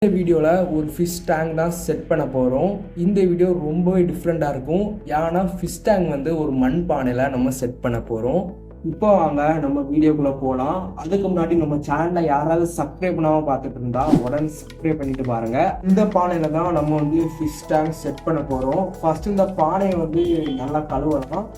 இந்த வீடியோவில் ஒரு ஃபிஷ் டேங்க் தான் செட் பண்ண போகிறோம். இந்த வீடியோ ரொம்பவே டிஃப்ரெண்ட்டாக இருக்கும். ஏன்னா ஃபிஷ் டேங்க் வந்து ஒரு மண் பானையில் நம்ம செட் பண்ண போகிறோம். இப்போ வாங்க நம்ம வீடியோக்குள்ளே போகலாம். அதுக்கு முன்னாடி நம்ம சேனலை யாராவது சப்ஸ்கிரைப் பண்ணாமல் பார்த்துட்டு இருந்தா உடனே சப்ஸ்கிரைப் பண்ணிட்டு பாருங்க. இந்த பானையில் தான் நம்ம வந்து ஃபிஷ் டேங்க் செட் பண்ண போகிறோம். ஃபர்ஸ்ட் இந்த பானையை வந்து நல்லா கழுவலாம்.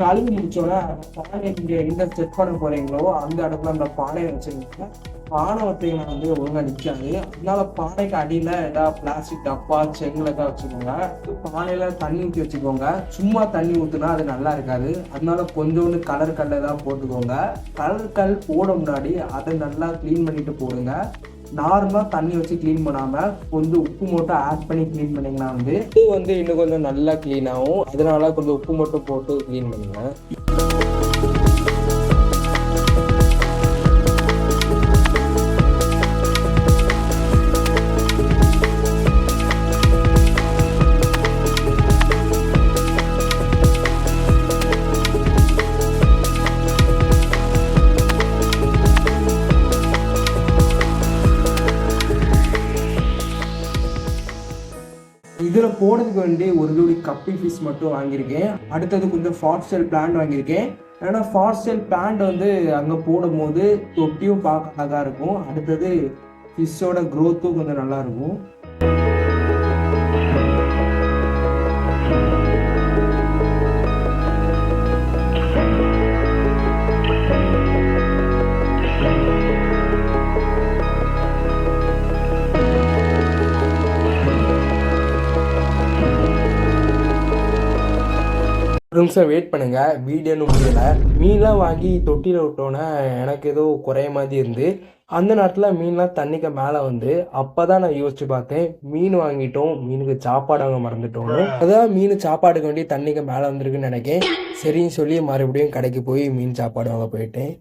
கழுவி முடிச்சோன்னா பானை நீங்கள் எங்கே செட் பண்ண போகிறீங்களோ அந்த இடத்துல அந்த பானையை வச்சுருங்க. பானை வச்சீங்கன்னா வந்து ஒழுங்காக நிற்காது. அதனால பானைக்கு அடியில் ஏதாவது பிளாஸ்டிக் டப்பா செங்கல் ஏதாவது வச்சுக்கோங்க. பானையில் தண்ணி ஊற்றி வச்சுக்கோங்க. சும்மா தண்ணி ஊற்றுனா அது நல்லா இருக்காது. அதனால கொஞ்சோண்டு கலர் கல் ஏதாவது போட்டுக்கோங்க. கலர் கல் போட முன்னாடி அதை நல்லா க்ளீன் பண்ணிட்டு போடுங்க. நார்மலாக தண்ணி வச்சு க்ளீன் பண்ணாமல் கொஞ்சம் உப்பு மட்டும் ஆட் பண்ணி க்ளீன் பண்ணிங்கன்னா வந்து இது வந்து இன்னும் கொஞ்சம் நல்லா க்ளீன் ஆகும். அதனால கொஞ்சம் உப்பு மட்டும் போட்டு க்ளீன் பண்ணுங்க. இதில் போடுறதுக்கு வேண்டி ஒரு ஜோடி கப்பி ஃபிஷ் மட்டும் வாங்கியிருக்கேன். அடுத்தது கொஞ்சம் ஃபார்ஸ்டல் பிளான்ட் வாங்கியிருக்கேன். ஏன்னா ஃபார்ஸ்டல் பிளான்ட் வந்து அங்கே போடும் போது தொட்டியும் பார்க்க அழகாக இருக்கும். அடுத்தது ஃபிஷ்ஷோட க்ரோத்தும் கொஞ்சம் நல்லாயிருக்கும். ஒரு நிமிஷம் வெயிட் பண்ணுங்க, வீடியோன்னு முடியல. மீன்லாம் வாங்கி தொட்டியில் விட்டோன்னே எனக்கு ஏதோ குறைய மாதிரி இருந்து அந்த நேரத்தில் மீன்லாம் தண்ணிக்கு மேலே வந்து அப்போ தான் நான் யோசிச்சு பார்த்தேன், மீன் வாங்கிட்டோம், மீனுக்கு சாப்பாடு வாங்க மறந்துட்டோன்னு. அதான் மீன் சாப்பாடுக்கு வேண்டி தண்ணிக்கு மேலே வந்திருக்குன்னு நினைக்கேன். சரின்னு சொல்லி மறுபடியும் கடைக்கு போய் மீன் சாப்பாடு வாங்க போயிட்டேன்.